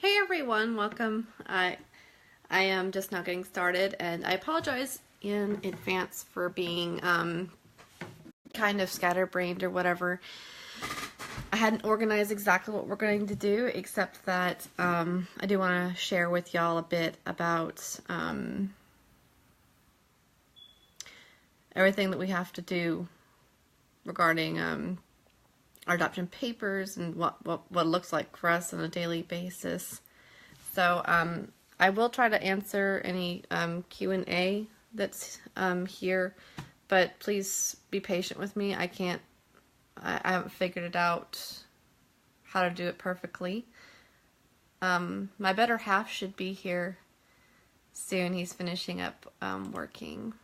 Hey everyone, welcome. I am just now getting started, and I apologize in advance for being kind of scatterbrained or whatever. I hadn't organized exactly what we're going to do, except that I do want to share with y'all a bit about everything that we have to do regarding our adoption papers and what it looks like for us on a daily basis. So I will try to answer any Q&A that's here, but please be patient with me. I haven't figured it out how to do it perfectly. My better half should be here soon. He's finishing up working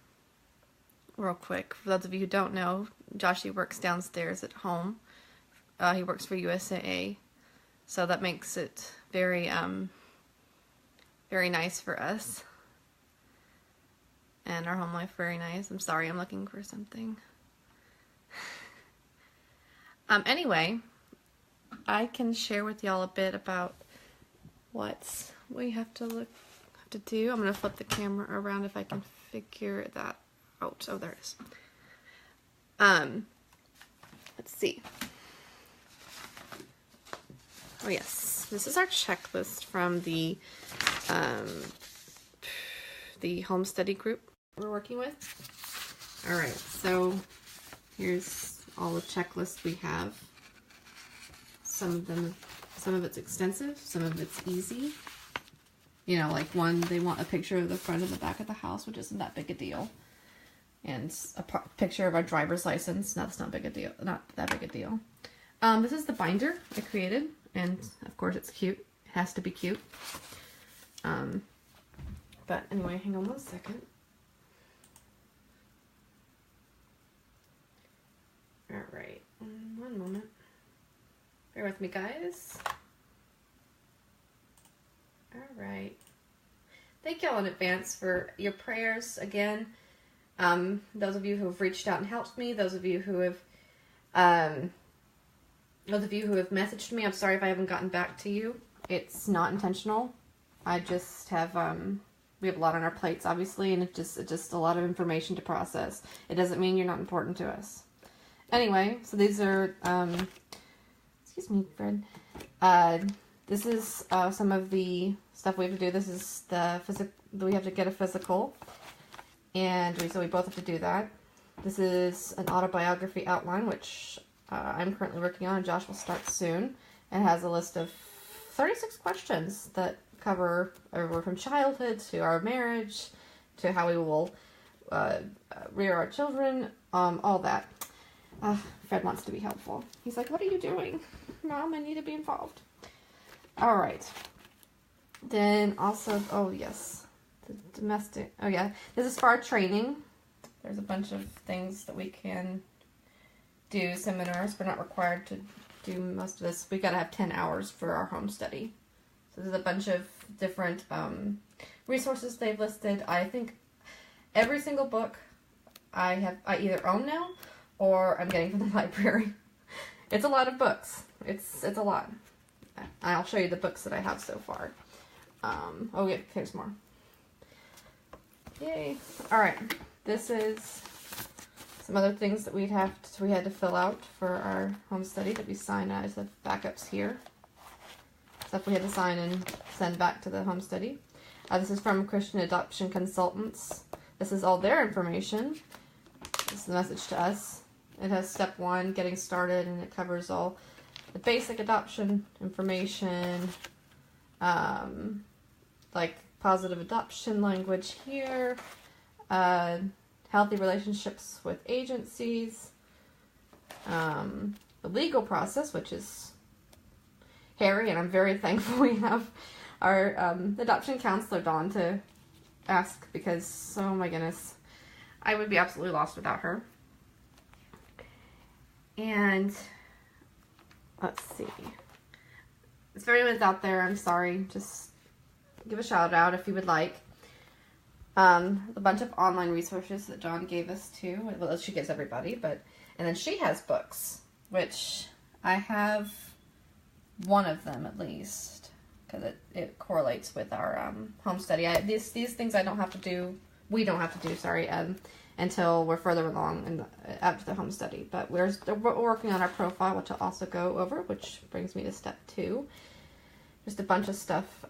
real quick. For those of you who don't know, Joshy works downstairs at home. He works for USAA, so that makes it very nice for us, and our home life very nice. I'm sorry, I'm looking for something. Anyway, I can share with y'all a bit about what we have to do. I'm gonna flip the camera around if I can figure that out. Oh, there it is. Let's see. Oh yes, this is our checklist from the home study group we're working with. All right, so here's all the checklists we have. Some of it's extensive, some of it's easy. You know, like one, they want a picture of the front and the back of the house, which isn't that big a deal. And a picture of our driver's license. No, that's not big a deal. Not that big a deal. This is the binder I created, and of course it's cute. It has to be cute. But anyway, hang on one second. All right, one moment. Bear with me, guys. All right. Thank y'all in advance for your prayers again. Those of you who have reached out and helped me, those of you who have messaged me, I'm sorry if I haven't gotten back to you. It's not intentional. I just have, we have a lot on our plates, obviously, and it's just a lot of information to process. It doesn't mean you're not important to us. Anyway, so these are, excuse me, Fred. This is some of the stuff we have to do. This is we have to get a physical, and so we both have to do that. This is an autobiography outline, which I'm currently working on, and Josh will start soon. It has a list of 36 questions that cover everywhere from childhood to our marriage to how we will rear our children, all that. Fred wants to be helpful. He's like, "What are you doing? Mom, I need to be involved." All right. Then also, oh yes, the domestic, oh yeah, this is for our training. There's a bunch of things that we can do, seminars. We're not required to do most of this. We gotta have 10 hours for our home study. So there's a bunch of different resources they've listed. I think every single book I either own now or I'm getting from the library. It's a lot of books. It's a lot. I'll show you the books that I have so far. Oh yeah, there's more. Yay. Alright, this is some other things that we had to fill out for our home study that we sign. I just have backups here. Stuff we had to sign and send back to the home study. This is from Christian Adoption Consultants. This is all their information. This is the message to us. It has step 1, getting started, and it covers all the basic adoption information, like positive adoption language here, healthy relationships with agencies, the legal process, which is hairy, and I'm very thankful we have our adoption counselor, Dawn, to ask, because, oh my goodness, I would be absolutely lost without her. And let's see. If anyone's out there, I'm sorry, just give a shout out if you would like. A bunch of online resources that Dawn gave us too. Well, she gives everybody, and then she has books, which I have one of them at least. because it correlates with our home study. These things I don't have to do. We don't have to do. Sorry, until we're further along after the home study. But we're working on our profile, which I'll also go over, which brings me to step 2. Just a bunch of stuff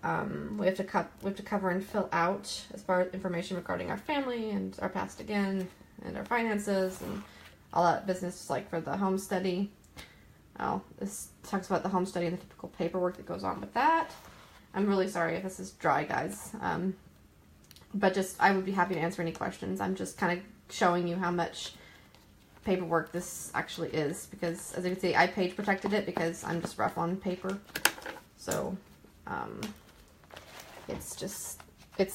we have to cover and fill out as far as information regarding our family and our past again and our finances and all that business, just like for the home study. This talks about the home study and the typical paperwork that goes on with that. I'm really sorry if this is dry, guys. But just, I would be happy to answer any questions. I'm just kind of showing you how much paperwork this actually is, because as you can see, I page protected it because I'm just rough on paper. So, it's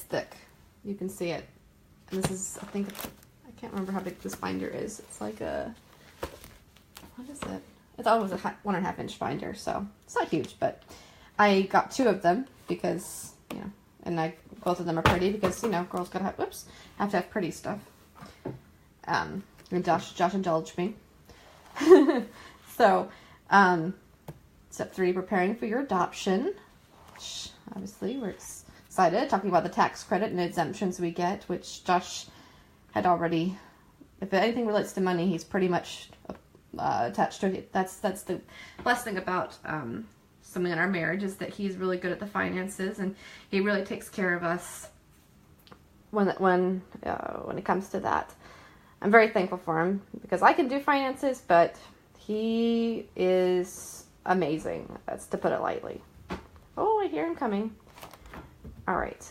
thick. You can see it. And this is, I can't remember how big this binder is. It's like what is it? It's always a 1.5 inch binder, so it's not huge, but I got 2 of them because, and both of them are pretty because, girls gotta have to have pretty stuff. And Josh indulged me. So, step 3, preparing for your adoption. Obviously, we're excited. Talking about the tax credit and exemptions we get, which Josh had already, if anything relates to money, he's pretty much attached to it. That's the best thing about something in our marriage, is that he's really good at the finances, and he really takes care of us when it comes to that. I'm very thankful for him because I can do finances, but he is amazing. That's to put it lightly. Oh, I hear him coming. All right,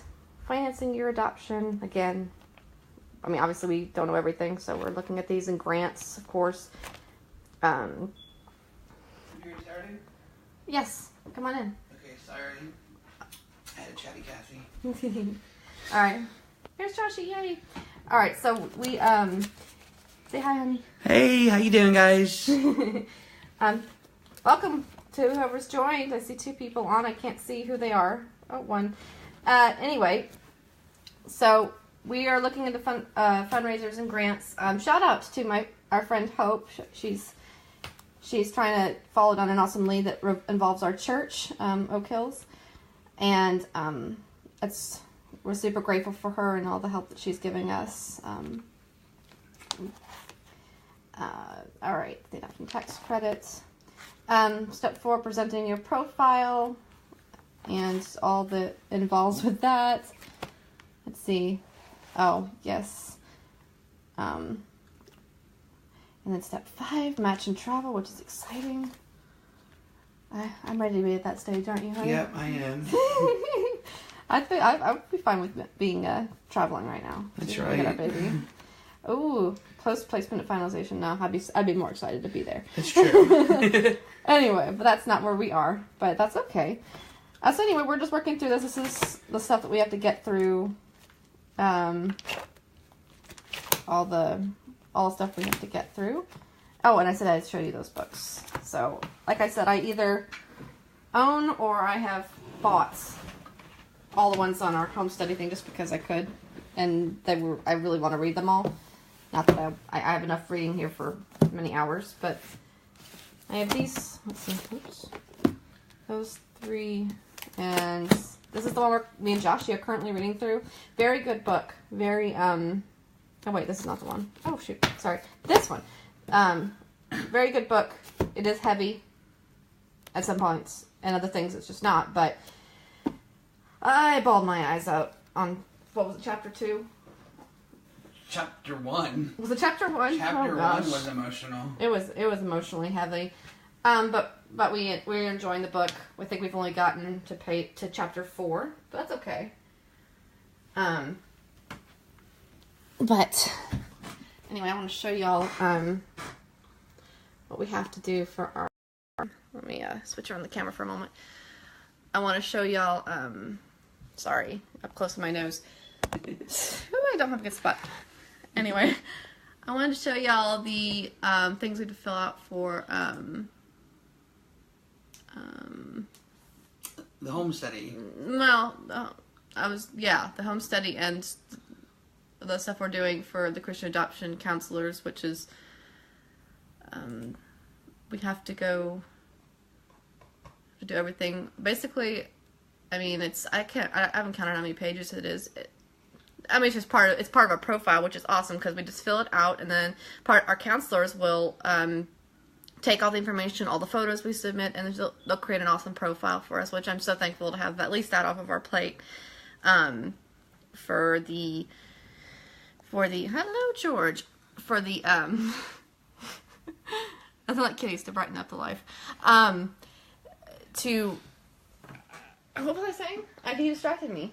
financing your adoption again. I mean, obviously we don't know everything, so we're looking at these in grants, of course. You started? Yes, come on in. Okay, sorry. I had a chatty Cathy. All right, here's Joshy, yay. All right, so we, say hi, honey. Hey, how you doing, guys? Welcome to whoever's joined. I see 2 people on. I can't see who they are. Oh, 1. Anyway, so we are looking into fundraisers and grants. Shout out to our friend Hope. She's trying to follow down an awesome lead that involves our church, Oak Hills, and we're super grateful for her and all the help that she's giving us. All right, the adoption tax credits. Step 4, presenting your profile and all that involves with that. Let's see. Oh, yes. And then step 5, match and travel, which is exciting. I'm ready to be at that stage, aren't you, honey? Yep, I am. I would be fine with being traveling right now. That's right. Our baby. Ooh, post placement and finalization. No, I'd be more excited to be there. That's true. Anyway, but that's not where we are. But that's okay. So anyway, we're just working through this. This is the stuff that we have to get through. All the stuff we have to get through. Oh, and I said I'd show you those books. So, like I said, I either own or I have bought all the ones on our home study thing just because I could, and I really want to read them all. Not that I have enough reading here for many hours, but I have these. Let's see. Oops. Those 3, and this is the one me and Joshie are currently reading through. Very good book. Very oh wait, this is not the one. Oh shoot, sorry. This one. Very good book. It is heavy at some points, and other things it's just not. But I bawled my eyes out on, what was it, chapter 2? Chapter 1. Was it chapter 1? Chapter 1 was emotional. It was emotionally heavy. But we're enjoying the book. I think we've only gotten to chapter 4, but that's okay. But anyway, I want to show y'all what we have to do for our. Let me switch around the camera for a moment. I want to show y'all. Sorry, up close to my nose. Ooh, I don't have a good spot. Anyway, I wanted to show y'all the things we have to fill out for the home study. Well, the home study and the stuff we're doing for the Christian adoption counselors, which is we have to go to do everything. Basically, I mean, I haven't counted how many pages it is. I mean, it's part of our profile, which is awesome because we just fill it out, and then our counselors will take all the information, all the photos we submit, and they'll create an awesome profile for us, which I'm so thankful to have at least that off of our plate. For the hello George, for the I like kitties to brighten up the life. To what was I saying? He distracted me.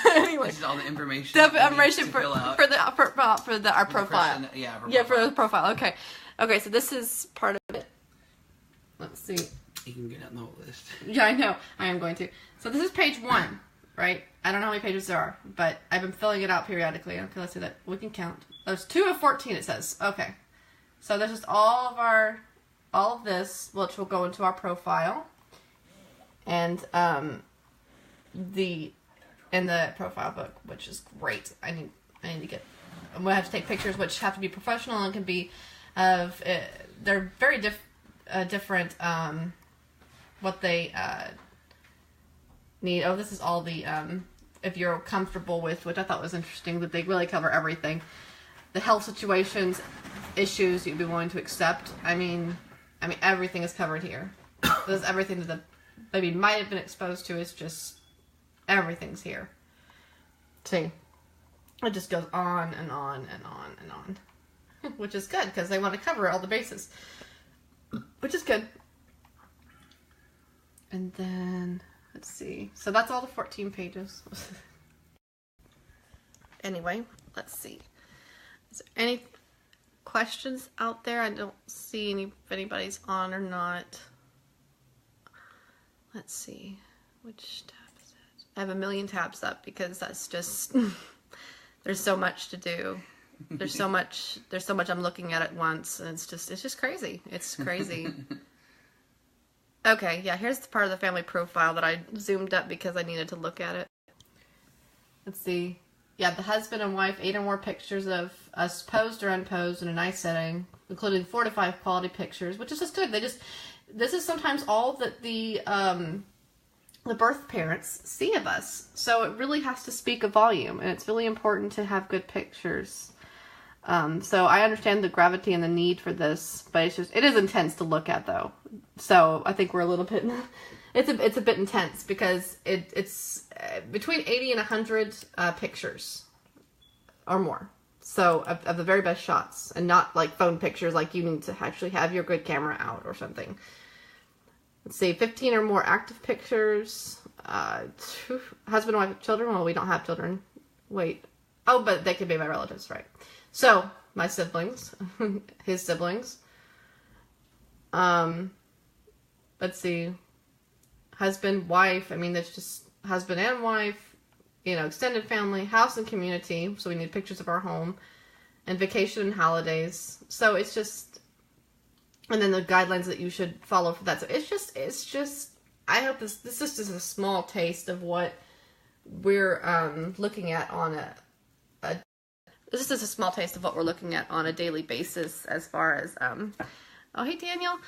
Anyway, This is all the information. the that we need information to for fill out. our profile. For the profile. Okay. So this is part of it. Let's see. You can get on the whole list. Yeah, I know. I am going to. So this is page 1, right? I don't know how many pages there are, but I've been filling it out periodically. Okay, let's see that. We can count. There's 2 of 14, it says. Okay. So there's just all of this, which will go into our profile. And in the profile book, which is great. I need to get. I'm gonna have to take pictures, which have to be professional and can be of. They're very different. What they need. Oh, this is all the. If you're comfortable with, which I thought was interesting, that they really cover everything. The health situations, issues you'd be willing to accept. I mean, everything is covered here. There's everything that the baby might have been exposed to. It's just everything's here. See, it just goes on and on and on and on, which is good because they want to cover all the bases, which is good. And then let's see. So that's all the 14 pages. Anyway, let's see. Is there any questions out there? I don't see if anybody's on or not. Let's see. Which tab is it? I have a million tabs up because that's just there's so much to do. There's so much I'm looking at once, and it's just crazy. It's crazy. Okay, yeah, here's the part of the family profile that I zoomed up because I needed to look at it. Let's see. Yeah, the husband and wife, 8 or more pictures of us posed or unposed in a nice setting, including 4 to 5 quality pictures, which is just good. This is sometimes all that the birth parents see of us. So it really has to speak a volume, and it's really important to have good pictures. So I understand the gravity and the need for this, but it is intense to look at though. So I think we're a little bit, it's a bit intense because it's between 80 and 100 pictures or more. So of the very best shots, and not like phone pictures, like you need to actually have your good camera out or something. Let's see, 15 or more active pictures, husband and wife with children. Well, we don't have children. Wait. Oh, but they could be my relatives, right? So, my siblings, his siblings. Let's see, husband, wife. I mean, that's just husband and wife, extended family, house and community. So we need pictures of our home, and vacation and holidays. So it's just, and then the guidelines that you should follow for that. So it's just, I hope this is just a small taste of what we're looking at on this is a small taste of what we're looking at on a daily basis as far as, oh, hey, Daniel,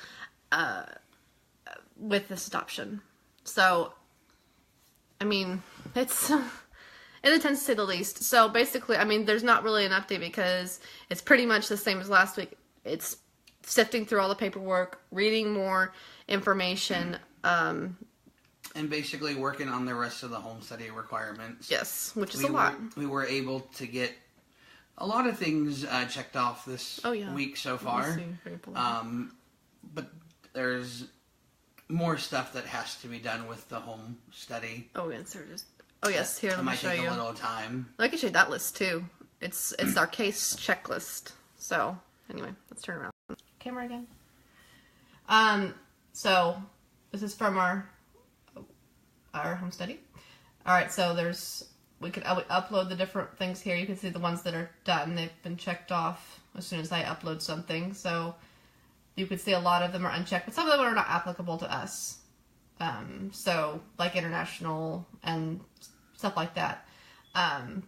with this adoption. So, I mean, it's intense to say the least. So basically, I mean, there's not really an update because it's pretty much the same as last week. It's sifting through all the paperwork, reading more information, and basically working on the rest of the home study requarements. Yes, which is a lot. We were able to get a lot of things checked off this week so far. But there's more stuff that has to be done with the home study. Oh, yes, here, let me show you. It might take a little time. I can show you that list too. It's our case checklist. So anyway, let's turn around. Camera again. So this is from our home study. All right, so we could upload the different things here. You can see the ones that are done. They've been checked off as soon as I upload something. So you can see a lot of them are unchecked, but some of them are not applicable to us. So like international and stuff like that. But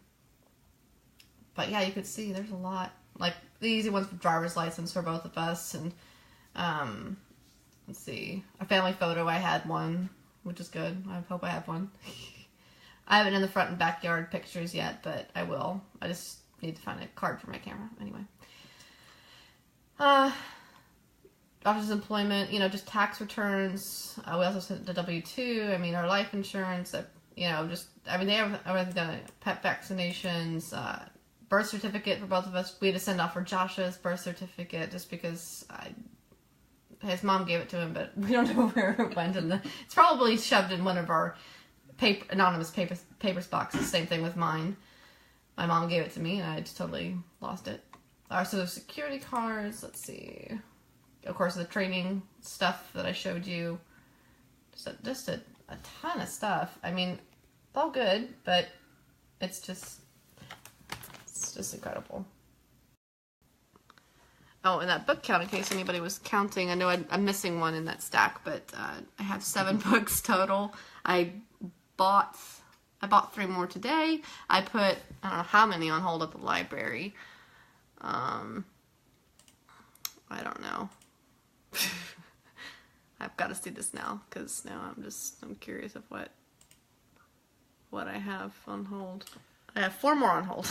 yeah, you could see there's a lot. Like the easy ones for driver's license for both of us, and let's see, a family photo. I had one. which is good. I hope I have one. I haven't in the front and backyard pictures yet, but I will. I just need to find a card for my camera. Anyway. Office employment, just tax returns. We also sent the W-2. I mean, our life insurance, they have everything done. Pet vaccinations, birth certificate for both of us. We had to send off for Josh's birth certificate just because his mom gave it to him, but we don't know where it went. And it's probably shoved in one of our anonymous papers boxes. Same thing with mine. My mom gave it to me, and I just totally lost it. Our social security cards. Let's see. Of course, the training stuff that I showed you. Just a ton of stuff. I mean, it's all good, but it's just incredible. Oh, and that book count, in case anybody was counting. I know I'm missing one in that stack, but I have 7 books total. I bought 3 more today. I put, I don't know how many on hold at the library. I don't know. I've got to see this now, because now I'm curious of what I have on hold. I have 4 more on hold.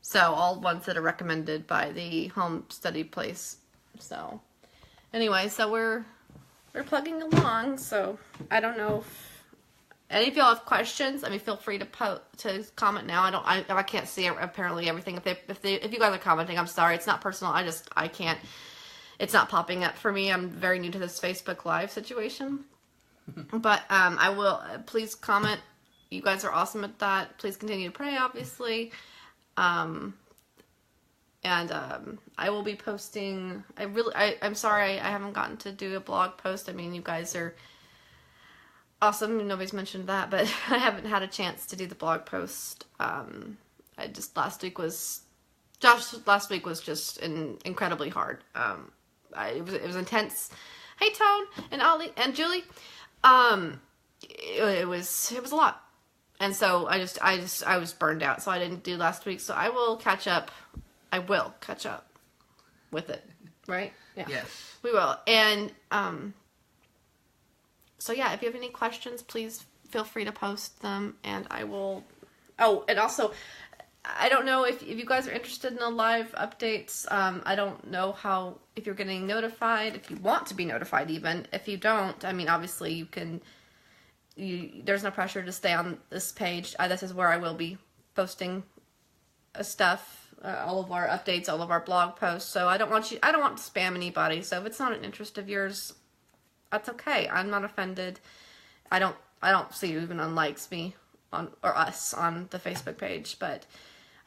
So, all ones that are recommended by the home study place. So, anyway, so we're plugging along. So, I don't know if any of y'all have questions. I mean, feel free to comment now. I can't see apparently everything. If you guys are commenting, I'm sorry. It's not personal. I can't. It's not popping up for me. I'm very new to this Facebook Live situation. But I will. Please comment. You guys are awesome at that. Please continue to pray, obviously. I will be posting. I'm sorry I haven't gotten to do a blog post. I mean, you guys are awesome. Nobody's mentioned that, but I haven't had a chance to do the blog post. Last week was just incredibly hard. It was intense. Hey, Tone and Ollie and Julie. It was a lot. And so I was burned out, so I didn't do last week. So I will catch up. I will catch up with it, right? Yeah. Yes. We will. And so yeah, if you have any questions, please feel free to post them, and I will. Oh, and also, I don't know if you guys are interested in the live updates. I don't know if you're getting notified, if you want to be notified even. If you don't, I mean, obviously you can. There's no pressure to stay on this page. This is where I will be posting stuff, all of our updates, all of our blog posts. So I don't want to spam anybody. So if it's not an interest of yours, that's okay. I'm not offended. I don't see you even unlikes me or us on the Facebook page. But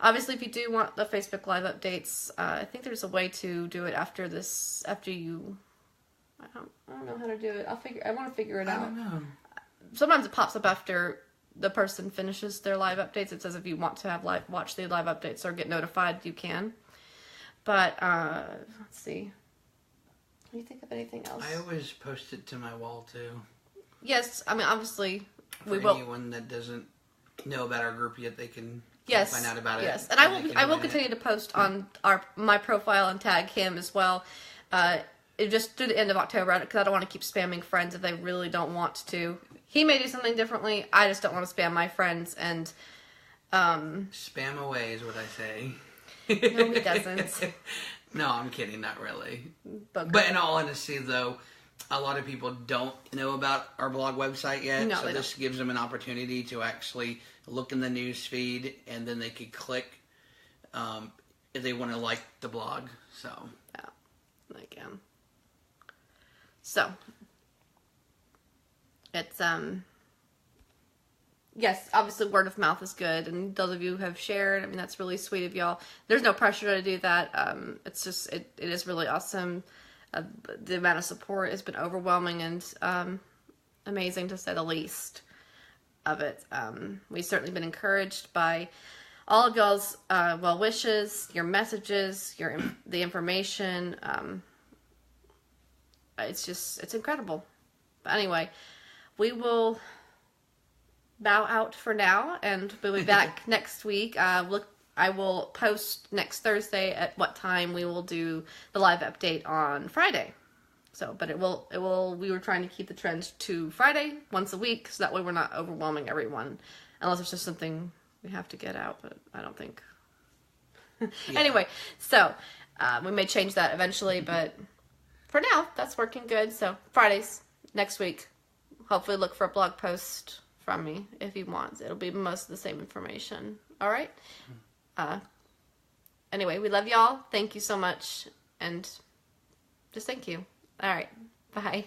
obviously, if you do want the Facebook Live updates, I think there's a way to do it after you. I don't know how to do it. I want to figure it out. I don't know. Sometimes it pops up after the person finishes their live updates. It says if you want to watch the live updates or get notified, you can. But, let's see. Do you think of anything else? I always post it to my wall, too. Yes, I mean, obviously, we will. For anyone that doesn't know about our group yet, they can find out about it. Yes, and I will continue to post on my profile and tag him as well. Just through the end of October, because I don't want to keep spamming friends if they really don't want to. He may do something differently. I just don't want to spam my friends, and spam away is what I say. No, he doesn't. No, I'm kidding. Not really. But in all honesty, though, a lot of people don't know about our blog website yet. No, so this gives them an opportunity to actually look in the news feed, and then they could click if they want to like the blog. So yeah, they can. So it's yes, obviously word of mouth is good, and those of you who have shared, I mean, that's really sweet of y'all. There's no pressure to do that. It's just it is really awesome. The amount of support has been overwhelming and amazing, to say the least of it. We've certainly been encouraged by all of y'all's well wishes, your messages, the information. It's incredible. But anyway, we will bow out for now, and we'll be back next week. I will post next Thursday at what time we will do the live update on Friday. So, but we were trying to keep the trend to Friday once a week, so that way we're not overwhelming everyone, unless it's just something we have to get out, but I don't think. Anyway, so we may change that eventually, but for now, that's working good. So Fridays next week, hopefully look for a blog post from me if he wants. It'll be most of the same information. All right? Anyway, we love y'all. Thank you so much, and just thank you. All right. Bye.